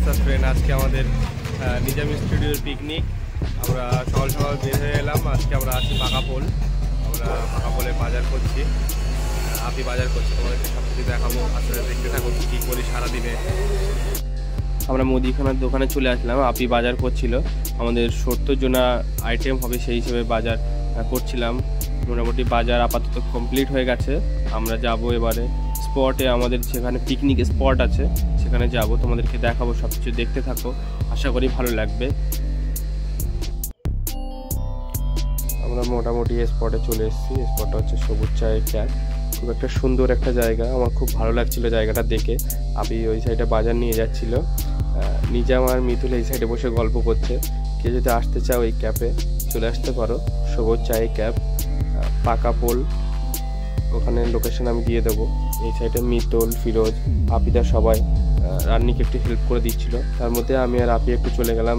Friend, আজকে আমাদের নিজাম স্টুডিওর পিকনিক। আমরা সকাল সকাল বের হয়ে এলাম। আজকে আমরা আছি পাকাপোল। আমরা পাকাপোলে বাজার করছি, আপনি বাজার করছি, তোমাদেরকে সব কিছু দেখাবো। আসলে দেখতে থাকো কী করি সারাদিনে। আমরা মুদিখানার দোকানে চলে আসলাম। আপনি বাজার করছিল, আমাদের 70 জনা আইটেম হবে সেই হিসেবে বাজার করছিলাম। মোটামুটি বাজার আপাতত কমপ্লিট হয়ে গেছে। আমরা যাব এবারে স্পটে, আমাদের যেখানে পিকনিক স্পট আছে সেখানে যাব, তোমাদেরকে দেখাবো। সব কিছু দেখতে থাকো, আশা করি ভালো লাগবে। আমরা মোটামুটি স্পটে চলে এসেছি। স্পটটা হচ্ছে সবুজ চায়ের ক্যাম্প। খুব একটা সুন্দর একটা জায়গা, আমার খুব ভালো লাগছিল জায়গাটা দেখে। আপনি ওই সাইডে বাজার নিয়ে যাচ্ছিল, নিজাম আর মিতুল এই সাইডে বসে গল্প করছে। কেউ যদি আসতে চাও এই ক্যাপে চলে আসতে পারো, সবুজ চায়ের ক্যাপ, পাকাপোল। ওখানে লোকেশন আমি দিয়ে দেবো। এই সাইডে মিতুল, ফিরোজ, আপিদা সবাই রান্নিকে একটু হেল্প করে দিচ্ছিল। তার মধ্যে আমি আর আপি একটু চলে গেলাম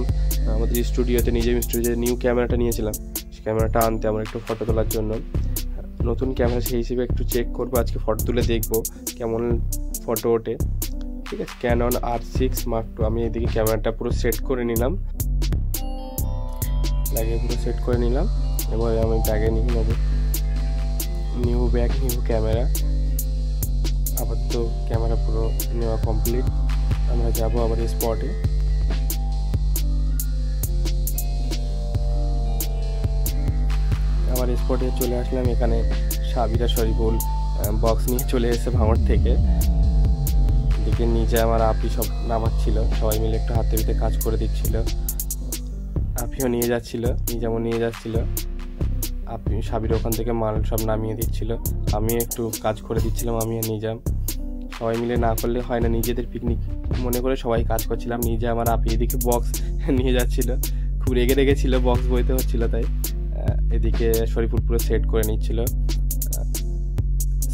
আমাদের স্টুডিওতে। নিজের স্টুডিওতে নিউ ক্যামেরাটা নিয়েছিলাম, সেই ক্যামেরাটা আনতে আমার একটু ফটো তোলার জন্য। নতুন ক্যামেরা সেই হিসেবে একটু চেক করবো, আজকে ফটো তুলে দেখবো কেমন ফটো ওঠে। ঠিক আছে, ক্যানন R6 Mark II। আমি এদিকে ক্যামেরাটা পুরো সেট করে নিলাম, লাগিয়ে পুরো সেট করে নিলাম। এবার আমি ব্যাগে নিয়ে নেবো, নিউ ব্যাগ, নিউ ক্যামেরা। আবার তো ক্যামেরা পুরো নেওয়া কমপ্লিট। আমরা যাবো আবার স্পটে। আবার স্পটে চলে আসলাম। এখানে সাবিরা শরীফুল বক্স নিয়ে চলে এসেছে ভাঙড় থেকে। এদিকে নিচে আমার আপি সব নামাচ্ছিল, সবাই মিলে একটু হাতে হাতে কাজ করে দিচ্ছিল। আপিও নিয়ে যাচ্ছিল, নিজামও নিয়ে যাচ্ছিল। আপনি সাবির ওখান থেকে মাল সব নামিয়ে দিচ্ছিল, আমি একটু কাজ করে দিচ্ছিলাম। আমি আর নিজাম সবাই মিলে না করলে হয় না, নিজেদের পিকনিক মনে করে সবাই কাজ করছিলাম। নিজে আমার আপি এদিকে বক্স নিয়ে যাচ্ছিল, খুব রেগে রেগেছিল, বক্স বইতে হচ্ছিল। তাই এদিকে শরীফুল পুরো সেট করে নিচ্ছিল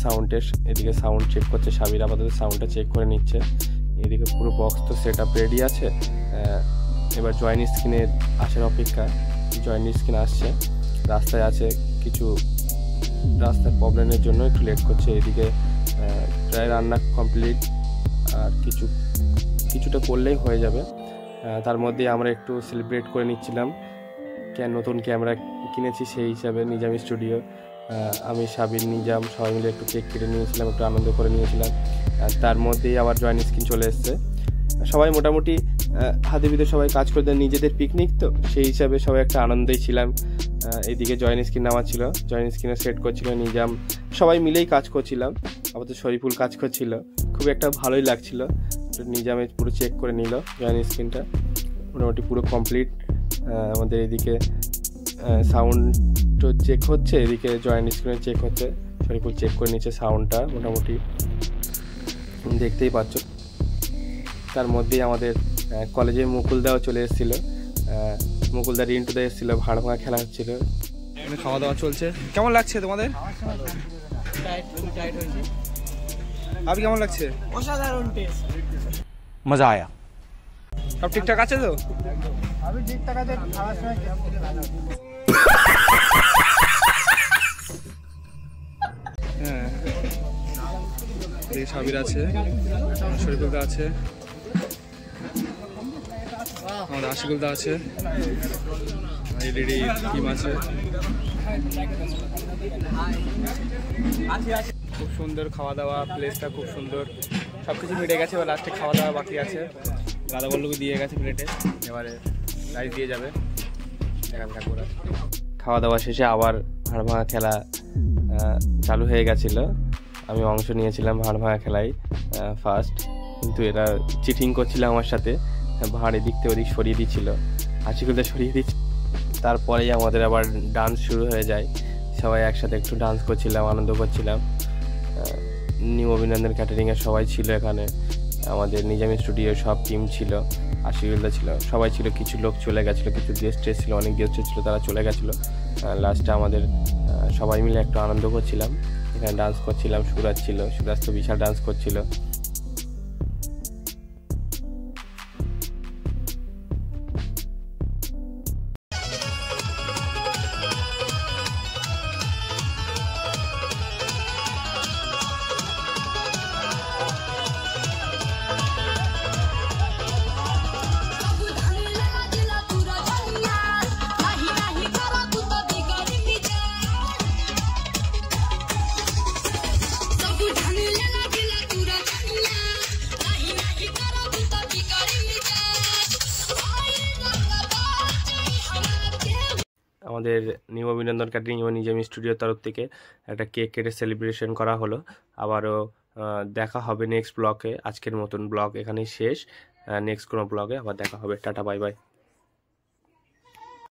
সাউন্ডের। এদিকে সাউন্ড চেক করছে সাবির, আপাতত সাউন্ডটা চেক করে নিচ্ছে। এদিকে পুরো বক্স তো সেট আপ রেডি আছে। এবার জয়েন্ট স্ক্রিনের আসার অপেক্ষা। জয়েন্ট স্ক্রিন আসছে, রাস্তায় আছে, কিছু রাস্তার প্রবলেমের জন্য একটু লেট করছে। এদিকে প্রায় রান্না কমপ্লিট, আর কিছুটা করলেই হয়ে যাবে। তার মধ্যে আমরা একটু সেলিব্রেট করে নিচ্ছিলাম, নতুন ক্যামেরা কিনেছি সেই হিসাবে। নিজাম স্টুডিও, আমি সাবির, নিজাম সবাই মিলে একটু কেক কেটে নিয়েছিলাম, একটু আনন্দ করে নিয়েছিলাম। তার মধ্যেই আবার জয়েন্ট স্ক্রিন চলে এসছে। সবাই মোটামুটি হাতে ভিতরে সবাই কাজ করে দেয়, নিজেদের পিকনিক তো সেই হিসাবে সবাই একটা আনন্দেই ছিলাম। এদিকে জয়েন্ট স্ক্রিন নামা ছিল, জয়েন্ট স্ক্রিনে সেট করছিল নিজাম, সবাই মিলেই কাজ করছিলাম। আপাতত শরীফুল কাজ করছিল, খুব একটা ভালোই লাগছিল। নিজামে পুরো চেক করে নিল জয়েন্ট স্ক্রিনটা, মোটামুটি পুরো কমপ্লিট। আমাদের এদিকে সাউন্ড চেক হচ্ছে, এদিকে জয়েন্ট স্ক্রিনে চেক হচ্ছে। শরীফুল চেক করে নিচ্ছে সাউন্ডটা, মোটামুটি দেখতেই পাচ্ছ। তার মধ্যেই আমাদের কলেজে মুকুলদাও চলে এসেছিলো। মুকুলদা, রিন্টুদা এসেছিলো, ভাড় ভাঙা খেলা হচ্ছিল। খাওয়া দাওয়া চলছে। কেমন লাগছে তোমাদের? আপনি কেমন লাগছে? অসাধারণ টেস্ট, মজা আয়া। সব ঠিকঠাক আছে তো? আমি ঠিকঠাক আছে, খাওয়ার সময় হ্যাঁ, সাবির আছে, শরীফুলদা আছে, আমাদের আশিকুলদা আছে, এলইডি টিম আছে। খুব সুন্দর খাওয়া দাওয়া, প্লেসটা খুব সুন্দর, সব কিছু মিটে গেছে। এবার লাস্টে খাওয়া দাওয়া বাকি আছে। দাদা বল্লভকে দিয়ে গেছে প্লেটে, এবারে রাইস দিয়ে যাবে। খাওয়া দাওয়া শেষে আবার ভাড় ভাঙা খেলা চালু হয়ে গেছিলো। আমি অংশ নিয়েছিলাম ভাড় ভাঙা খেলায় ফার্স্ট, কিন্তু এরা চিটিং করছিল আমার সাথে, ভাড় এদিক থেকে ওদিক সরিয়ে দিচ্ছিল, আশিকুলটা সরিয়ে দিচ্ছিল। তারপরেই আমাদের আবার ডান্স শুরু হয়ে যায়। সবাই একসাথে একটু ডান্স করছিলাম, আনন্দ করছিলাম। নিউ অভিনন্দন ক্যাটারিংয়ের সবাই ছিল এখানে, আমাদের নিজাম স্টুডিওর সব টিম ছিল, আশিকুলদা ছিল, সবাই ছিল। কিছু লোক চলে গেছিলো, কিছু গেস্ট এসেছিলো, অনেক গেস্ট এসেছিলো, তারা চলে গেছিলো। লাস্টে আমাদের সবাই মিলে একটু আনন্দ করছিলাম, এখানে ডান্স করছিলাম। সুরাজ ছিল, সুরাজ তো বিশাল ডান্স করছিল। আমাদের নিউ অভিনন্দন ক্যাটারিং এবং নিজেমি স্টুডিওর তরফ থেকে একটা কেক কেটে সেলিব্রেশন করা হলো। আবারও দেখা হবে নেক্সট ব্লগে। আজকের মতন ব্লগ এখানেই শেষ। নেক্সট কোনো ব্লগে আবার দেখা হবে। Tata, bye bye.